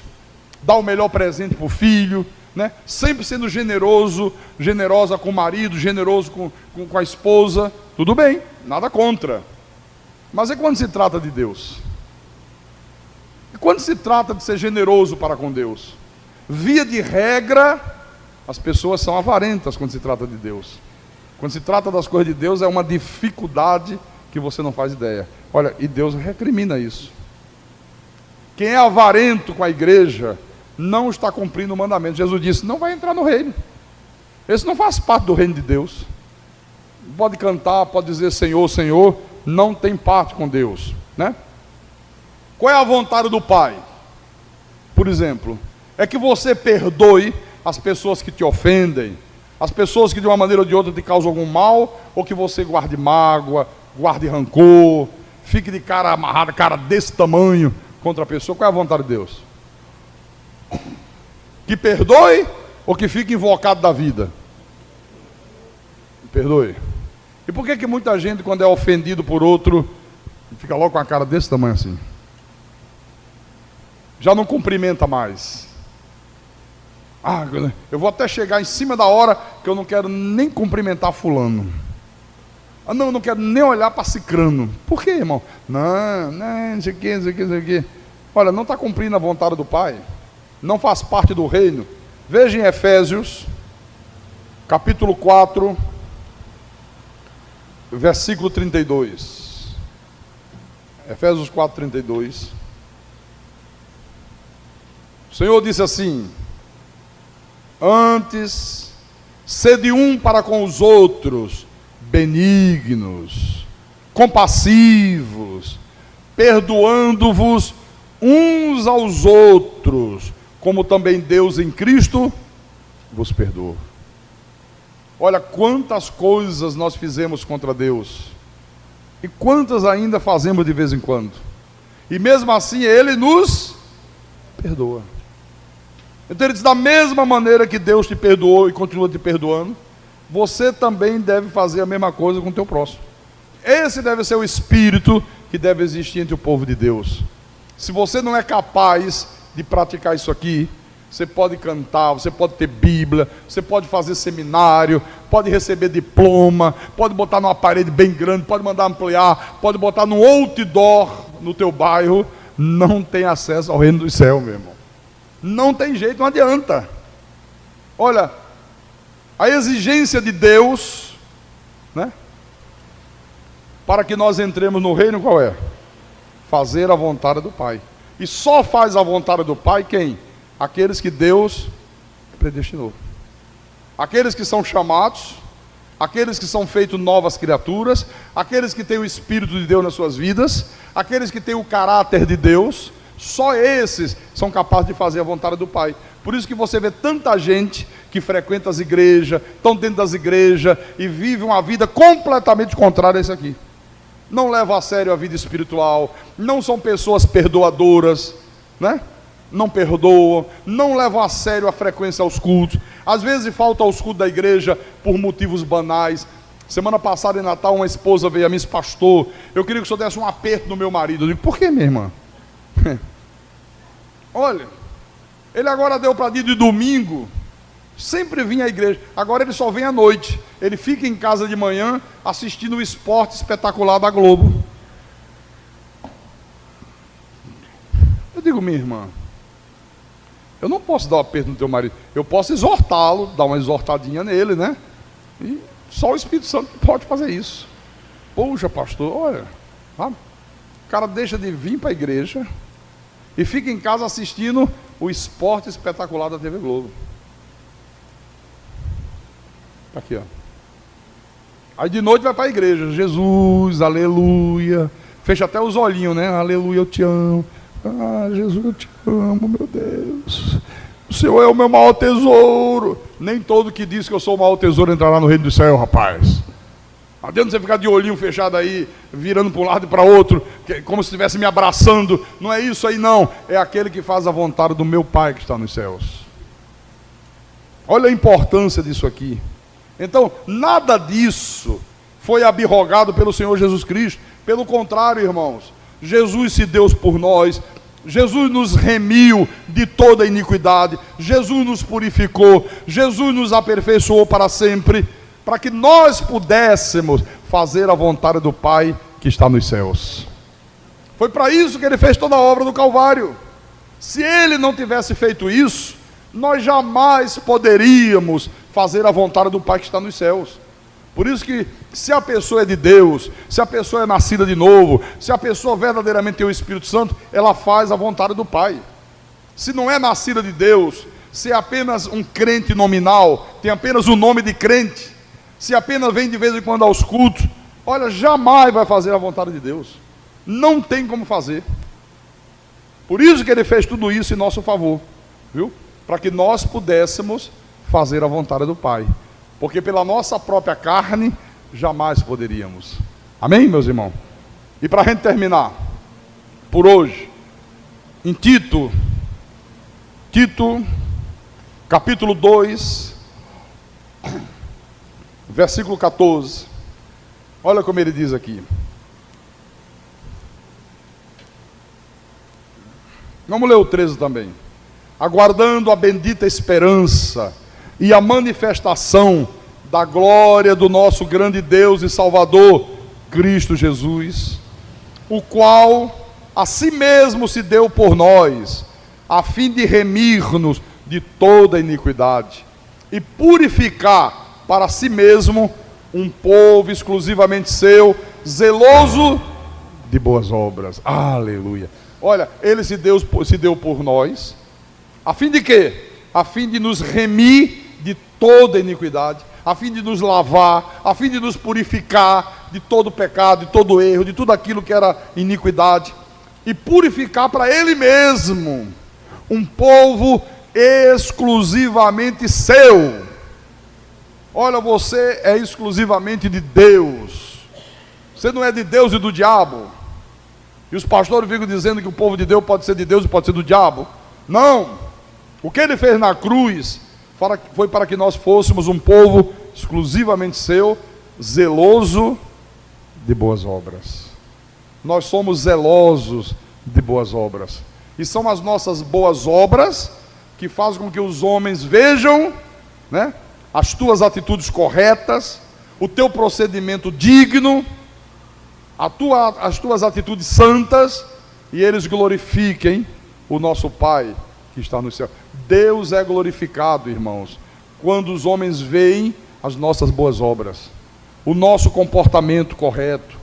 dar o melhor presente para o filho, né? Sempre sendo generosa com o marido, generoso com a esposa. Tudo bem, nada contra, mas é quando se trata de Deus, e quando se trata de ser generoso para com Deus, via de regra, as pessoas são avarentas quando se trata de Deus. Quando se trata das coisas de Deus, é uma dificuldade que você não faz ideia. Olha, e Deus recrimina isso. Quem é avarento com a igreja não está cumprindo o mandamento. Jesus disse: não vai entrar no reino. Esse não faz parte do reino de Deus. Pode cantar, pode dizer Senhor, Senhor, não tem parte com Deus, né? Qual é a vontade do Pai? Por exemplo, é que você perdoe as pessoas que te ofendem, as pessoas que de uma maneira ou de outra te causam algum mal, ou que você guarde mágoa, guarde rancor, fique de cara amarrada, cara desse tamanho contra a pessoa. Qual é a vontade de Deus? Que perdoe ou que fique invocado da vida? Perdoe. E por que muita gente, quando é ofendido por outro, fica logo com a cara desse tamanho assim? Já não cumprimenta mais. Ah, eu vou até chegar em cima da hora que eu não quero nem cumprimentar fulano. Ah, não, eu não quero nem olhar para cicrano. Por quê, irmão? Não sei o que, não sei o que, não sei o que. Olha, não está cumprindo a vontade do Pai, não faz parte do reino. Veja em Efésios, capítulo 4, versículo 32. Efésios 4, 32. O Senhor disse assim: antes, sede um para com os outros, benignos, compassivos, perdoando-vos uns aos outros, como também Deus em Cristo vos perdoou. Olha quantas coisas nós fizemos contra Deus, e quantas ainda fazemos de vez em quando, e mesmo assim Ele nos perdoa. Então ele diz: da mesma maneira que Deus te perdoou e continua te perdoando, você também deve fazer a mesma coisa com o teu próximo. Esse deve ser o espírito que deve existir entre o povo de Deus. Se você não é capaz de praticar isso aqui, você pode cantar, você pode ter Bíblia, você pode fazer seminário, pode receber diploma, pode botar numa parede bem grande, pode mandar ampliar, pode botar num outdoor no teu bairro, não tem acesso ao reino dos céus, meu irmão. Não tem jeito, não adianta. Olha, a exigência de Deus, né, para que nós entremos no reino, qual é? Fazer a vontade do Pai. E só faz a vontade do Pai quem? Aqueles que Deus predestinou. Aqueles que são chamados, aqueles que são feitos novas criaturas, aqueles que têm o Espírito de Deus nas suas vidas, aqueles que têm o caráter de Deus, só esses são capazes de fazer a vontade do Pai. Por isso que você vê tanta gente que frequenta as igrejas, estão dentro das igrejas e vive uma vida completamente contrária a isso aqui. Não levam a sério a vida espiritual, não são pessoas perdoadoras, né? Não perdoam, não levam a sério a frequência aos cultos. Às vezes falta aos cultos da igreja por motivos banais. Semana passada em Natal, uma esposa veio a mim e disse: pastor, eu queria que o senhor desse um aperto no meu marido. Eu digo: por que, minha irmã? Olha, ele agora deu para dia de domingo, sempre vinha à igreja, agora ele só vem à noite. Ele fica em casa de manhã assistindo o esporte espetacular da Globo. Eu digo: minha irmã, eu não posso dar um aperto no teu marido, eu posso exortá-lo, dar uma exortadinha nele, né? E só o Espírito Santo pode fazer isso. Poxa, pastor, olha, o cara deixa de vir para a igreja e fica em casa assistindo o esporte espetacular da TV Globo. Aqui, ó. Aí de noite vai para a igreja. Jesus, aleluia. Fecha até os olhinhos, né? Aleluia, eu te amo. Ah, Jesus, eu te amo, meu Deus. O Senhor é o meu maior tesouro. Nem todo que diz que eu sou o maior tesouro entrará no reino do céu, rapaz. Não adianta você ficar de olhinho fechado aí, virando para um lado e para outro, como se estivesse me abraçando. Não é isso aí, não. É aquele que faz a vontade do meu Pai que está nos céus. Olha a importância disso aqui. Então, nada disso foi abirrogado pelo Senhor Jesus Cristo. Pelo contrário, irmãos, Jesus se deu por nós. Jesus nos remiu de toda iniquidade. Jesus nos purificou. Jesus nos aperfeiçoou para sempre, para que nós pudéssemos fazer a vontade do Pai que está nos céus. Foi para isso que ele fez toda a obra do Calvário. Se ele não tivesse feito isso, nós jamais poderíamos fazer a vontade do Pai que está nos céus. Por isso que, se a pessoa é de Deus, se a pessoa é nascida de novo, se a pessoa verdadeiramente tem o Espírito Santo, ela faz a vontade do Pai. Se não é nascida de Deus, se é apenas um crente nominal, tem apenas o nome de crente, se apenas vem de vez em quando aos cultos, olha, jamais vai fazer a vontade de Deus. Não tem como fazer. Por isso que ele fez tudo isso em nosso favor, viu? Para que nós pudéssemos fazer a vontade do Pai. Porque pela nossa própria carne, jamais poderíamos. Amém, meus irmãos? E para a gente terminar, por hoje, em Tito, capítulo 2, versículo 14. Olha como ele diz aqui. Vamos ler o 13 também. Aguardando a bendita esperança e a manifestação da glória do nosso grande Deus e Salvador, Cristo Jesus, o qual a si mesmo se deu por nós, a fim de remir-nos de toda iniquidade e purificar para si mesmo um povo exclusivamente seu, zeloso de boas obras. Aleluia. Olha, ele se deu por nós, a fim de quê? A fim de nos remir de toda iniquidade, a fim de nos lavar, a fim de nos purificar de todo pecado, de todo erro, de tudo aquilo que era iniquidade, e purificar para ele mesmo um povo exclusivamente seu. Olha, você é exclusivamente de Deus. Você não é de Deus e do diabo. E os pastores ficam dizendo que o povo de Deus pode ser de Deus e pode ser do diabo. Não. O que ele fez na cruz foi para que nós fôssemos um povo exclusivamente seu, zeloso de boas obras. Nós somos zelosos de boas obras. E são as nossas boas obras que fazem com que os homens vejam, né, as tuas atitudes corretas, o teu procedimento digno, as tuas atitudes santas, e eles glorifiquem o nosso Pai que está no céu. Deus é glorificado, irmãos, quando os homens veem as nossas boas obras, o nosso comportamento correto.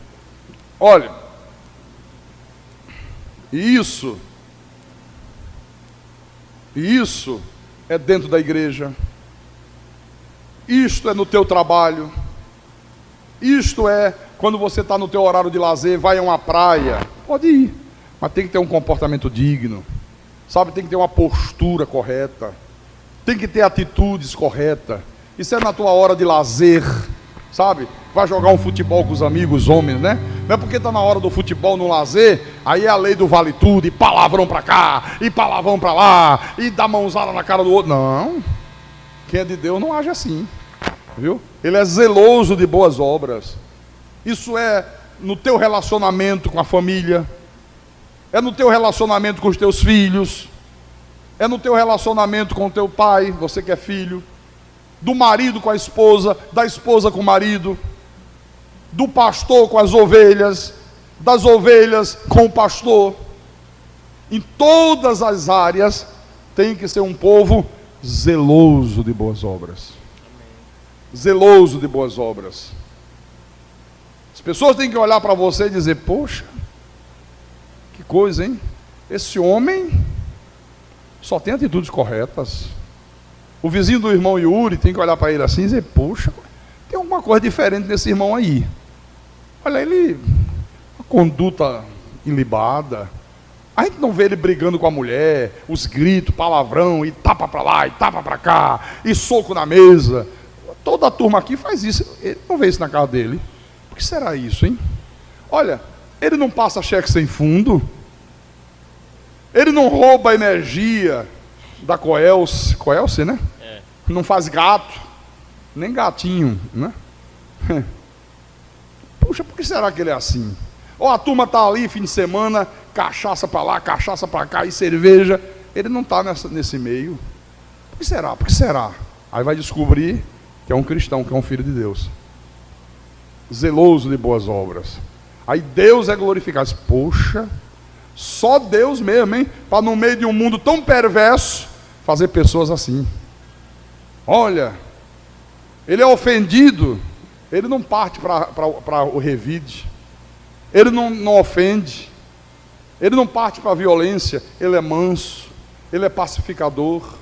Olha, e isso E isso é dentro da igreja. Isto é no teu trabalho. Isto é quando você está no teu horário de lazer, vai a uma praia. Pode ir, mas tem que ter um comportamento digno. Sabe, tem que ter uma postura correta. Tem que ter atitudes corretas. Isso é na tua hora de lazer. Sabe? Vai jogar um futebol com os amigos, homens, né? Não é porque está na hora do futebol, no lazer, aí é a lei do vale tudo, e palavrão para cá, e palavrão para lá, e dá mãozada na cara do outro. Não. Quem é de Deus não age assim. Viu? Ele é zeloso de boas obras. Isso é no teu relacionamento com a família, é no teu relacionamento com os teus filhos, é no teu relacionamento com o teu pai, você que é filho, do marido com a esposa, da esposa com o marido, do pastor com as ovelhas, das ovelhas com o pastor. Em todas as áreas tem que ser um povo zeloso de boas obras. Zeloso de boas obras. As pessoas têm que olhar para você e dizer: poxa, que coisa, hein? Esse homem só tem atitudes corretas. O vizinho do irmão Yuri tem que olhar para ele assim e dizer: poxa, tem alguma coisa diferente nesse irmão aí. Olha, ele, uma conduta ilibada. A gente não vê ele brigando com a mulher, os gritos, palavrão, e tapa para lá, e tapa para cá, e soco na mesa. Toda a turma aqui faz isso. Ele não vê isso na casa dele. Por que será isso, hein? Olha, ele não passa cheque sem fundo. Ele não rouba a energia da Coelce, né? É. Não faz gato, nem gatinho, né? Puxa, por que será que ele é assim? Ou a turma está ali, fim de semana, cachaça para lá, cachaça para cá e cerveja. Ele não está nesse meio. Por que será? Por que será? Aí vai descobrir que é um cristão, que é um filho de Deus. Zeloso de boas obras. Aí Deus é glorificado. Poxa, só Deus mesmo, hein? Para no meio de um mundo tão perverso, fazer pessoas assim. Olha, ele é ofendido, ele não parte para o revide, ele não ofende, ele não parte para a violência, ele é manso, ele é pacificador.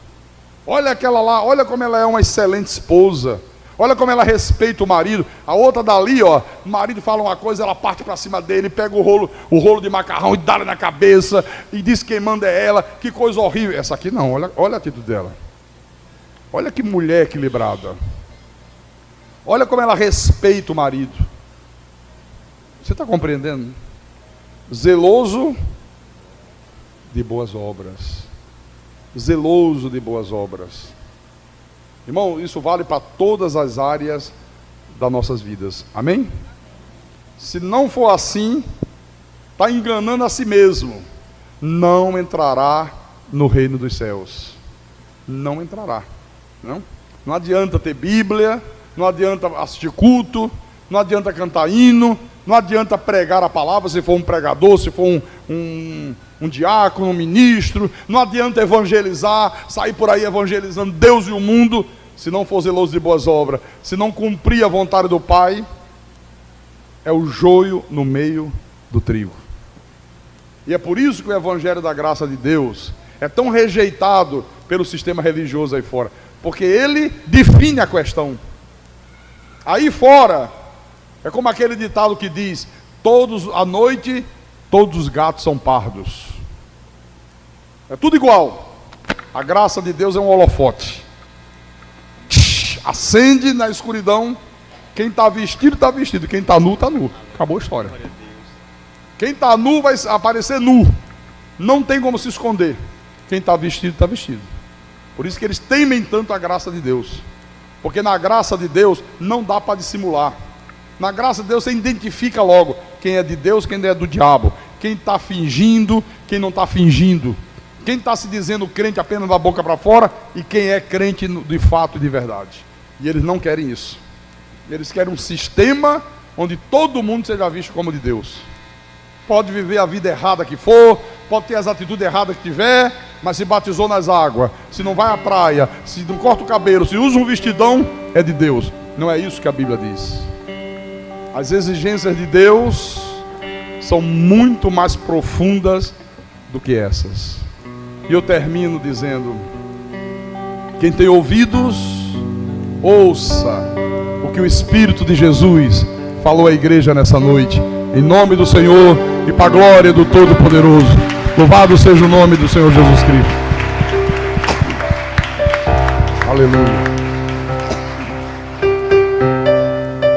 Olha aquela lá, olha como ela é uma excelente esposa, olha como ela respeita o marido. A outra dali, ó, o marido fala uma coisa, ela parte para cima dele, pega o rolo de macarrão e dá-lhe na cabeça, e diz que quem manda é ela. Que coisa horrível. Essa aqui não, olha a atitude dela. Olha que mulher equilibrada. Olha como ela respeita o marido. Você está compreendendo? Zeloso de boas obras. Zeloso de boas obras. Irmão, isso vale para todas as áreas das nossas vidas. Amém? Se não for assim, está enganando a si mesmo. Não entrará no reino dos céus. Não entrará. Não adianta ter Bíblia, não adianta assistir culto, não adianta cantar hino, não adianta pregar a palavra, se for um pregador, se for um diácono, um ministro. Não adianta evangelizar, sair por aí evangelizando Deus e o mundo, se não for zeloso de boas obras, se não cumprir a vontade do Pai. É o joio no meio do trigo. E é por isso que o evangelho da graça de Deus é tão rejeitado pelo sistema religioso aí fora, porque ele define a questão. Aí fora é como aquele ditado que diz: à noite todos os gatos são pardos. É tudo igual. A graça de Deus é um holofote. Acende na escuridão. Quem está vestido, está vestido. Quem está nu, está nu. Acabou a história. Quem está nu vai aparecer nu. Não tem como se esconder. Quem está vestido, está vestido. Por isso que eles temem tanto a graça de Deus. Porque na graça de Deus não dá para dissimular. Na graça de Deus você identifica logo quem é de Deus, quem é do diabo. Quem está fingindo, quem não está fingindo. Quem está se dizendo crente apenas da boca para fora e quem é crente de fato e de verdade. E eles não querem isso. Eles querem um sistema onde todo mundo seja visto como de Deus. Pode viver a vida errada que for, pode ter as atitudes erradas que tiver, mas se batizou nas águas, se não vai à praia, se não corta o cabelo, se usa um vestidão, é de Deus. Não é isso que a Bíblia diz. As exigências de Deus são muito mais profundas do que essas. E eu termino dizendo: quem tem ouvidos, ouça o que o Espírito de Jesus falou à igreja nessa noite. Em nome do Senhor e para a glória do Todo-Poderoso. Louvado seja o nome do Senhor Jesus Cristo. Aleluia.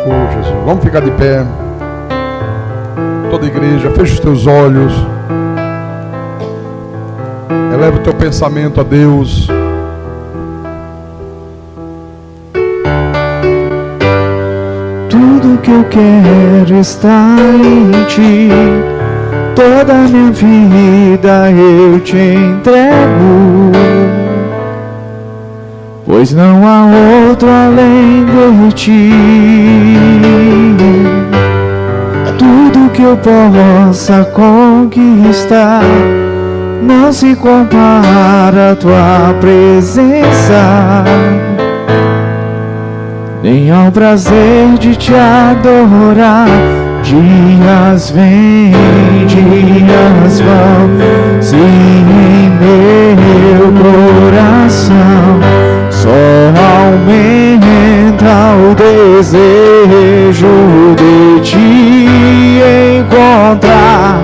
Oh, Jesus. Vamos ficar de pé. Toda a igreja, fecha os teus olhos. Eleva o teu pensamento a Deus. Tudo que eu quero está em Ti. Toda a minha vida eu Te entrego, pois não há outro além de Ti. Tudo que eu possa conquistar não se compara à Tua presença, nem ao prazer de Te adorar. Dias vêm, dias vão, se em meu coração só aumenta o desejo de Te encontrar.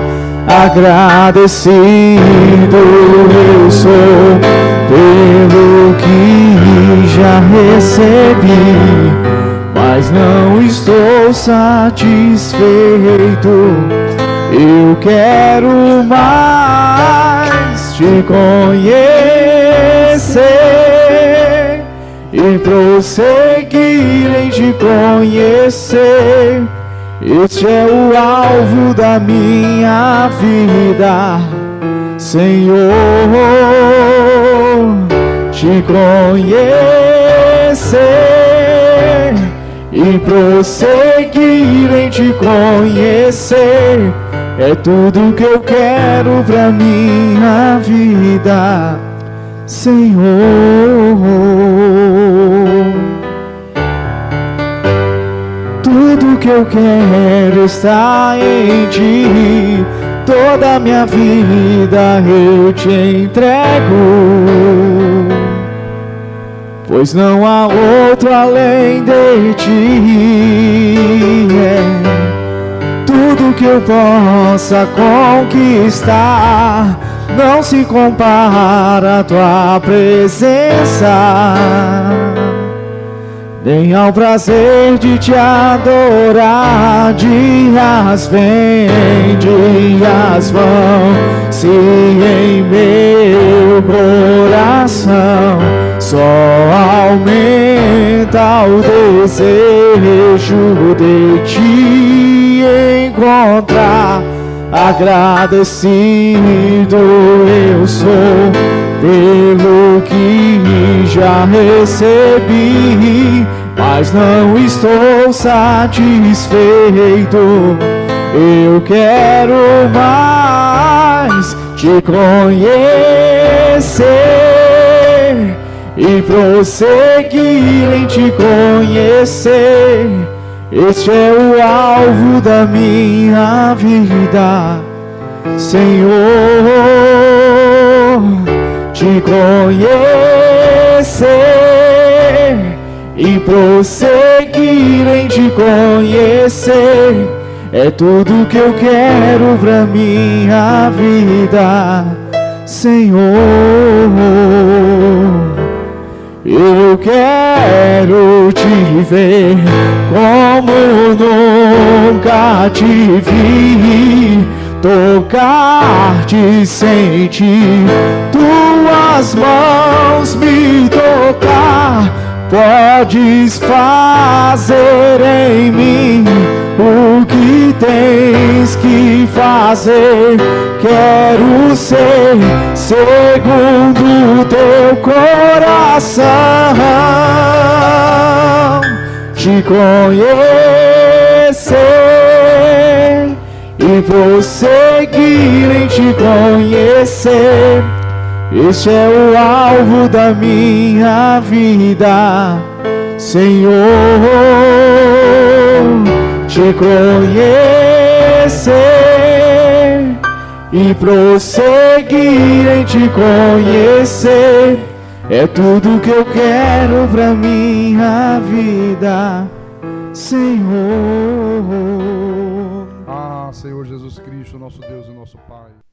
Agradecido eu sou pelo que já recebi, mas não estou satisfeito. Eu quero mais Te conhecer e prosseguir em Te conhecer. Este é o alvo da minha vida, Senhor. Te conhecer e prosseguir em Te conhecer é tudo que eu quero pra minha vida, Senhor. Tudo que eu quero está em Ti. Toda a minha vida eu Te entrego, pois não há outro além de Ti. Tudo que eu possa conquistar não se compara à Tua presença, nem ao prazer de Te adorar. Dias vêm, dias vão, se em meu coração só aumenta o desejo de Te encontrar. Agradecido eu sou pelo que já recebi, mas não estou satisfeito. Eu quero mais Te conhecer e prosseguir em Te conhecer. Este é o alvo da minha vida, Senhor. Te conhecer e prosseguir em Te conhecer é tudo que eu quero pra minha vida, Senhor. Eu quero Te ver como nunca Te vi, tocar-Te, sentir Tuas mãos me tocar. Podes fazer em mim o que tens que fazer. Quero ser segundo Teu coração. Te conhecer e prosseguir em Te conhecer. Este é o alvo da minha vida, Senhor. Te conhecer e prosseguir em te conhecer. É tudo que eu quero pra minha vida, Senhor. Ah, Senhor Jesus Cristo, nosso Deus e nosso Pai.